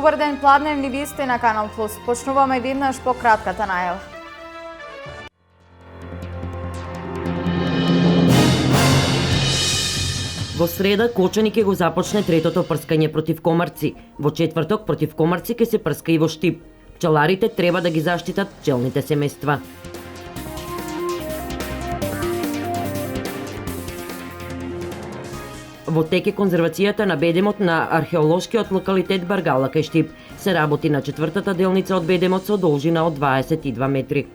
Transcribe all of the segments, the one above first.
Добар ден, пладневни вести на Канал Плюс. Почнуваме веднаш по кратката најава. Во среда Кочани ќе го започне третото прскање против комарци. Во четврток против комарци ќе се прска и во Штип. Пчеларите треба да ги заштитат пчелните семејства. Во тек е конзервацијата на бедемот на археолошкиот локалитет Баргала кај Штип. Се работи на четвртата делница од бедемот со должина од 22 метри.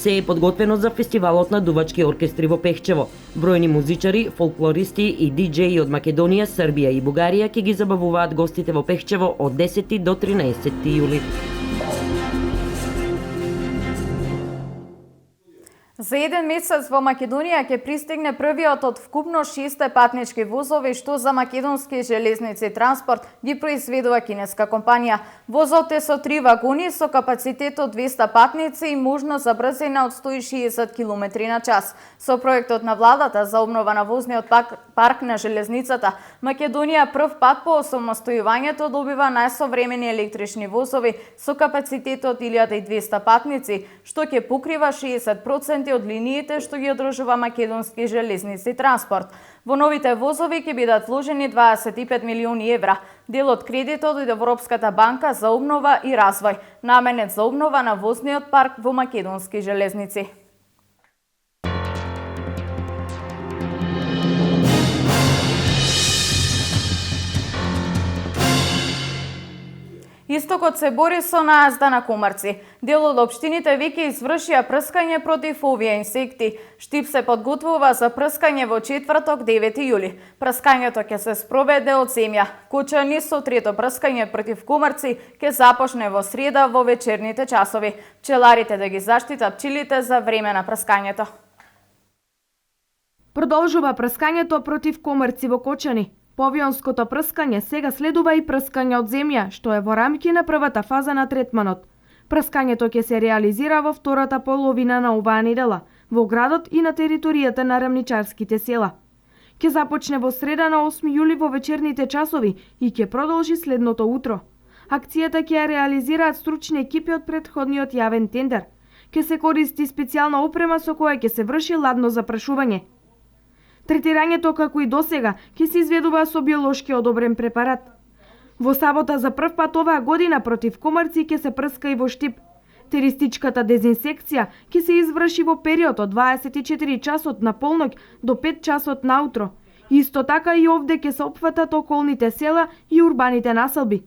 Се е подготвено за фестивалот на дувачки оркестри во Пехчево. Бројни музичари, фолклористи и диџеи од Македонија, Србија и Бугарија ќе ги забавуваат гостите во Пехчево од 10 до 13 јули. За еден месец во Македонија ќе пристигне првиот од вкупно 6 патнички возови што за македонски железници транспорт ги произведува кинеска компанија. Возот е со 3 вагони со капацитет од 200 патници и можност за брзина од 160 км на час. Со проектот на владата за обнова на возниот парк на железницата, Македонија прв пат по осамостојувањето добива најсовремени електрични возови со капацитет од 1200 патници, што ќе покрива 60% од линиите што ги одржува македонски железници транспорт. Во новите возови ќе бидат вложени 25 милиони евра. Дел од кредитот од Европската банка за обнова и развој, наменет за обнова на возниот парк во македонски железници. Истокот се бори со најазда на комарци. Дел од општините веќе извршија прскање против овие инсекти. Штип се подготвува за прскање во четврток 9 јули. Прскањето ќе се спроведе од земја. Кочани со трето прскање против комарци ќе започне во среда во вечерните часови. Пчеларите да ги заштитат пчелите за време на прскањето. Продолжува прскањето против комарци во Кочани. По авионското прскање сега следува и прскање од земја, што е во рамки на првата фаза на третманот. Прскањето ќе се реализира во втората половина на оваа недела, во градот и на територијата на рамничарските села. Ќе започне во среда на 8 јули во вечерните часови и ќе продолжи следното утро. Акцијата ќе ја реализираат стручни екипи од претходниот јавен тендер. Ќе се користи специјална опрема со која ќе се врши ладно запрашување. Третирањето, како и досега, ќе се изведува со биолошки одобрен препарат. Во сабота за прв пат оваа година против комарци ќе се прска и во Штип. Теристичката дезинсекција ќе се изврши во период од 24 часот на полноќ до 5 часот наутро. Исто така и овде ќе се опфатат околните села и урбаните населби.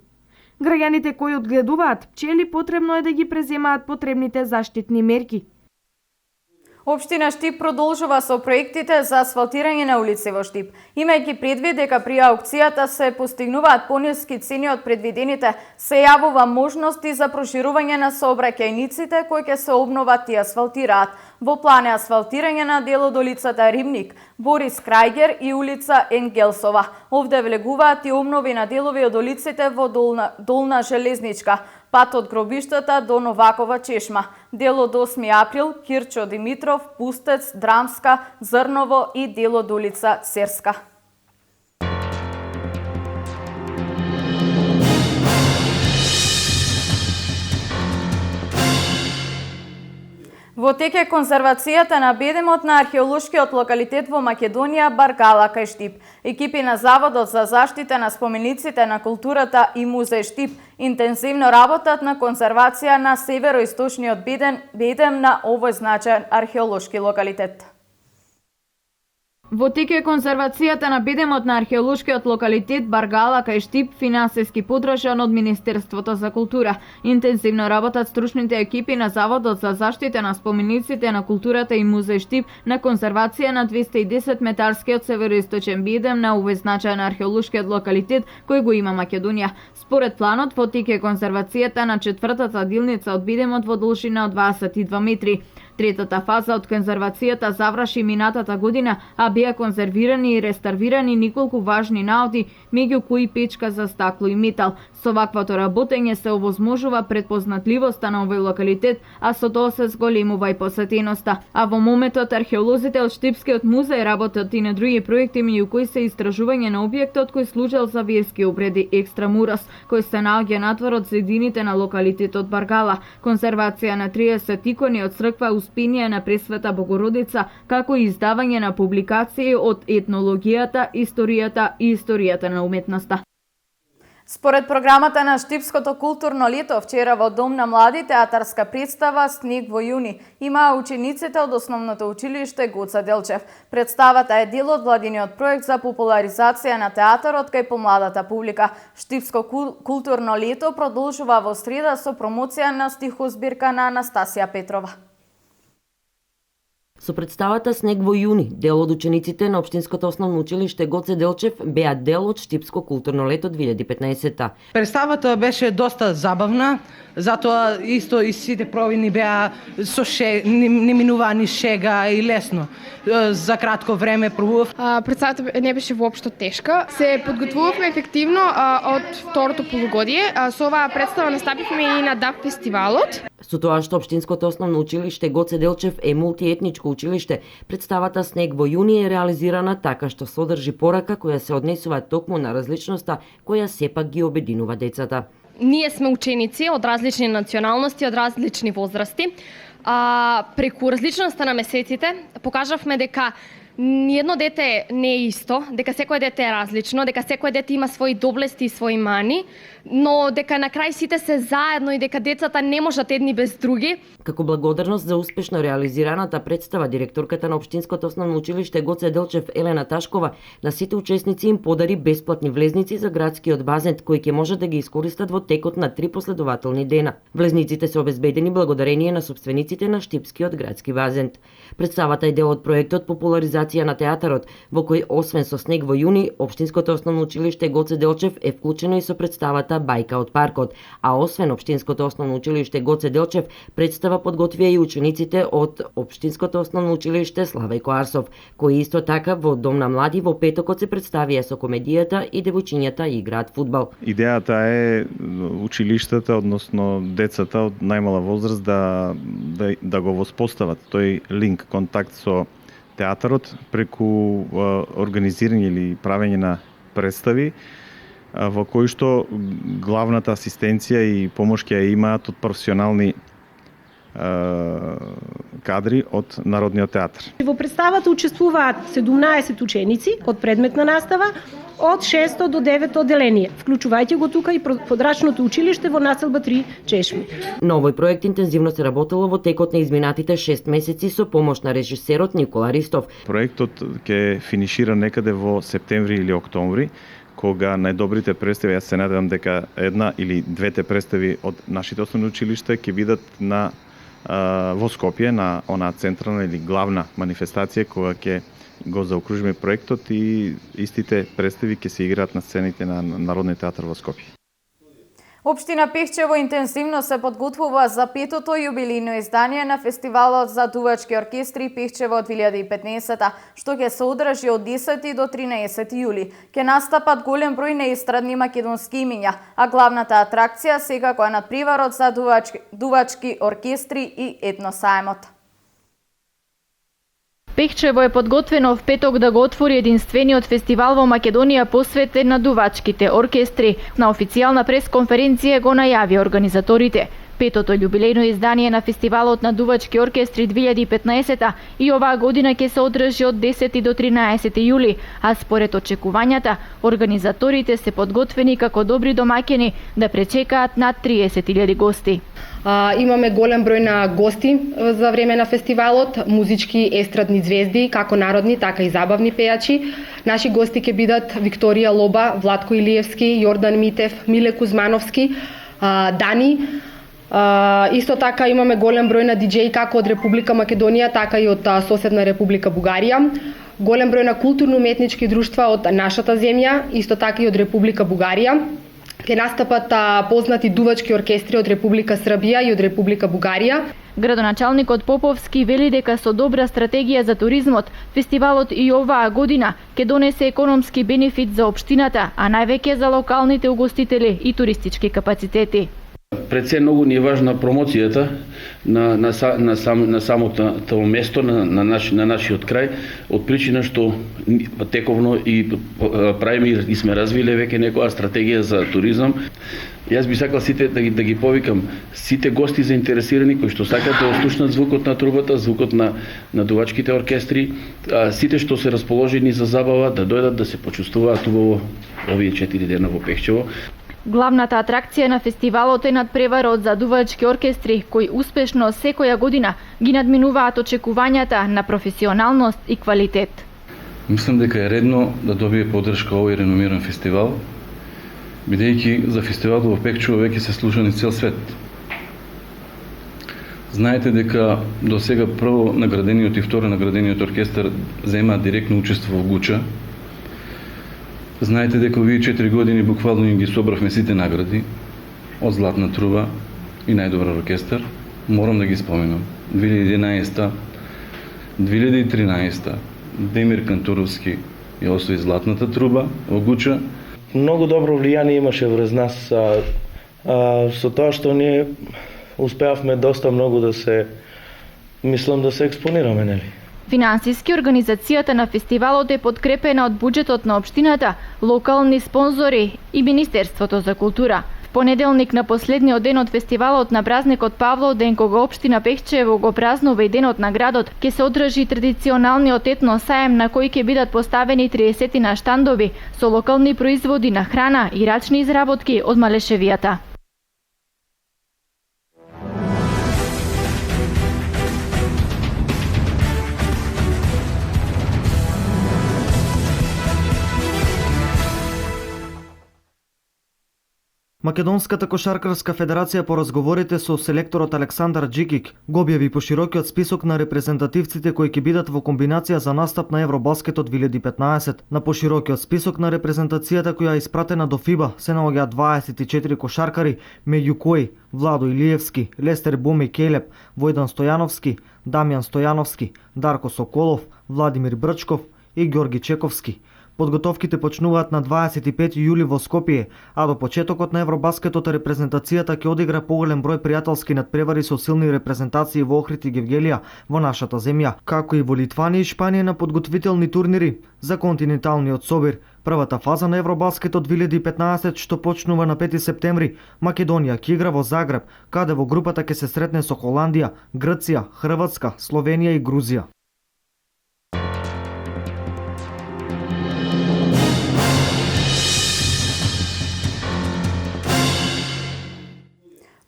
Граѓаните кои одгледуваат пчели потребно е да ги преземаат потребните заштитни мерки. Општина Штип продолжува со проектите за асфалтирање на улици во Штип. Имајќи предвид дека при аукцијата се постигнуваат пониски цени од предвидените, се јавува можности за проширување на сообраќајниците кои ќе се обноват и асфалтираат. Во план е асфалтирање на дел од улицата Римник, Борис Крајгер и улица Енгелсова. Овде влегуваат и обнови на делови од улиците во Долна Железничка, пат од Гробиштата до Новакова чешма, дел од 8 април, Кирчо Димитров, Пустец, Драмска, Зрново и дел од улица Серска. Во тек е конзервацијата на бедемот на археолошкиот локалитет во Македонија Баргала кај Штип. Екипи на Заводот за заштита на спомениците на културата и музеј Штип интензивно работат на конзервација на североисточниот бедем на овој значаен археолошки локалитет. Во тек е конзервацијата на бедемот на археолошкиот локалитет Баргала кај Штип, финансиски подржан од Министерството за култура. Интензивно работат стручните екипи на Заводот за заштита на спомениците на културата и музеј Штип на конзервација на 210 метарскиот североисточен бедем на овој значаен археолошкиот локалитет кој го има Македонија. Според планот, во тек е конзервацијата на четвртата дилница од бедемот во должина од 22 метри. Третата фаза од конзервацијата заврши минатата година, а беа конзервирани и реставрирани неколку важни наоди, меѓу кои печка за стакло и метал. Со ваквото работење се овозможува предпознатливоста на овој локалитет, а со тоа се зголемува и посетеноста. А во моментот археолозите од Штипскиот музеј работат и на други проекти, меѓу кои се истражување на објектот кој служел за верски обреди Екстрамурас, кој се наоѓа надвор од зидините на локалитетот Баргала, конзервација на 30 икони од црква Успенија на Пресвета Богородица, како и издавање на публикации од етнологијата, историјата и историјата на уметноста. Според програмата на Штипското културно лето, вчера во Дом на млади театарска представа "Снег во јуни" имаа учениците од Основното училиште Гоце Делчев. Представата е дел од владиниот проект за популаризација на театарот кај помладата публика. Штипско културно лето продолжува во среда со промоција на стихозбирка на Анастасија Петрова. Со представата "Снег во јуни", дел од учениците на Општинското основно училиште Гоце Делчев беа дел од Штипско културно лето 2015-та. Представата беше доста забавна, затоа исто и сите проби беа со неминувани шега и лесно. За кратко време пробував. Представата не беше воопшто тешка. Се подготвувавме ефективно од второто полугодие. Со оваа представа настапивме и на ДАП фестивалот. Со тоа што Општинското основно училиште Гоце Делчев е мултиетничко училиште, представата "Снег во јуни" е реализирана така што содржи порака која се однесува токму на различноста која сепак ги обединува децата. Ние сме ученици од различни националности, од различни возрасти. Преку различноста на месеците покажавме дека ниедно дете не е исто, дека секој дете е различно, дека секој дете има своји доблести и своји мани, но дека на крај сите се заедно и дека децата не можат едни без други. Како благодарност за успешно реализираната представа, директорката на Општинското основно училиште Гоце Делчев Елена Ташкова на сите учесници им подари бесплатни влезници за градскиот базен, кои ќе може да ги искористат во текот на 3 последователни дена. Влезниците се обезбедени благодарение на собствениците на Штипскиот градски базен. Представата е дел од проектот популаризација на театарот, во кој освен со "Снег во јуни", Општинското основно училиште Гоце Делчев е вклучено и со представата "Бајка од паркот", а освен Општинското основно училиште Гоце Делчев, представа подготвија и учениците од Општинското основно училиште Славејко Арсов, кои исто така во Дом на млади во петокот се представија со комедијата и девојчињата играат фудбал. Идејата е училиштата, односно децата од најмала возраст да го воспостават тој линк, контакт со театарот преку организирање или правење на представи во кои што главната асистенција и помош ќе ја имаат од професионални кадри од Народниот театар. Во представата учествуваат 17 ученици од предметна настава од 6 до 9 одделение, вклучувајќи го тука и подрачното училиште во населба 3 Чешми. На овој проект интензивно се работело во текот на изминатите 6 месеци со помош на режисерот Никола Ристов. Проектот ќе финишира некаде во септември или октомври, кога најдобрите представи, јас се надевам дека една или двете представи од нашите основни училишта ќе бидат во Скопје на онаа централна или главна манифестација кога ќе го заокружиме проектот и истите представи ќе се играат на сцените на Народниот театар во Скопје. Општина Пехчево интензивно се подготвува за петото јубилејно издание на фестивалот за дувачки оркестри Пехчево 2015, што ќе се одржи од 10 до 13 јули. Ќе настапат голем број неестрадни македонски имиња, а главната атракција секако е надпреварот за дувачки оркестри и етносајмот. Пехчево е подготвено в петок да го отвори единствениот фестивал во Македонија посветен на дувачките оркестри. На официјална пресконференција го најави организаторите. Петото јубилејно издание на фестивалот на дувачки оркестри 2015 и оваа година ќе се одржи од 10 до 13 јули, а според очекувањата, организаторите се подготвени како добри домаќини да пречекаат над 30.000 гости. Имаме голем број на гости за време на фестивалот, музички естрадни звезди, како народни, така и забавни пејачи. Наши гости ќе бидат Викторија Лоба, Владко Илиевски, Јордан Митев, Миле Кузмановски, Дани. Исто така имаме голем број на диџеи како од Република Македонија, така и од соседна Република Бугарија. Голем број на културно-уметнички друштва од нашата земја, исто така и од Република Бугарија. Ке настапат познати дувачки оркестри од Република Србија и од Република Бугарија. Градоначалникот Поповски вели дека со добра стратегија за туризмот, фестивалот и оваа година ќе донесе економски бенефит за општината, а највеќе за локалните угостители и туристички капацитети. Пред се многу ни е важна промоцијата на самото место, на нашиот крај, од причина што тековно и правиме и сме развиле веќе некоја стратегија за туризам. Јас би сакал сите да ги повикам, сите гости заинтересирани кои што сакат да слушнат звукот на трубата, звукот на дувачките оркестри, сите што се расположени за забава да дојдат да се почувствуваат убаво овие 4 дена во Пехчево. Главната атракција на фестивалот е надпреварот за дувачки оркестри, кои успешно секоја година ги надминуваат очекувањата на професионалност и квалитет. Мислам дека е редно да добие поддршка овој реномиран фестивал, бидејќи за фестивалот во Пехчево веќе се слуша низ цел свет. Знаете дека до сега прво наградениот и второ наградениот оркестар зема директно учество во Гуча. Знаете дека овие 4 години буквално им ги собравме сите награди од Златна труба и најдобар оркестар. Морам да ги споменам. 2011, 2013 Демир Кантуровски ја освои Златната труба во Гуча. Многу добро влијание имаше врз нас со тоа што ние успеавме доста многу да се експонираме, нели? Финансиски организацијата на фестивалот е подкрепена од буџетот на општината, локални спонзори и Министерството за култура. В понеделник на последниот ден од фестивалот на празникот Павлов ден, кога општина Пехчево го празнува и денот на градот, ќе се одржи традиционалниот етно саем на кој ќе бидат поставени 30 на штандови со локални производи на храна и рачни изработки од Малешевијата. Македонската кошаркарска федерација по разговорите со селекторот Александар Џикик го објави поширокиот список на репрезентативците кои ќе бидат во комбинација за настап на Евробаскетот 2015. На поширокиот список на репрезентацијата која е испратена до ФИБА се наоѓаат 24 кошаркари, меѓу кои Владо Илиевски, Лестер Боми Келеп, Војдан Стојановски, Дамјан Стојановски, Дарко Соколов, Владимир Брчков и Ѓорги Чековски. Подготовките почнуваат на 25 јули во Скопје, а до почетокот на Евробаскетот репрезентацијата ќе одигра поголем број пријателски надпревари со силни репрезентации во Охрид и Гевгелија во нашата земја, како и во Литванија и Шпанија на подготвителни турнири за континенталниот собир. Првата фаза на Евробаскетот 2015 што почнува на 5 септември, Македонија ќе игра во Загреб, каде во групата ќе се сретне со Холандија, Грција, Хрватска, Словенија и Грузија.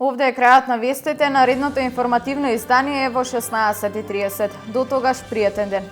Овде е крајот на вестите. Наредното информативно издание е во 16:30. До тогаш пријатен ден.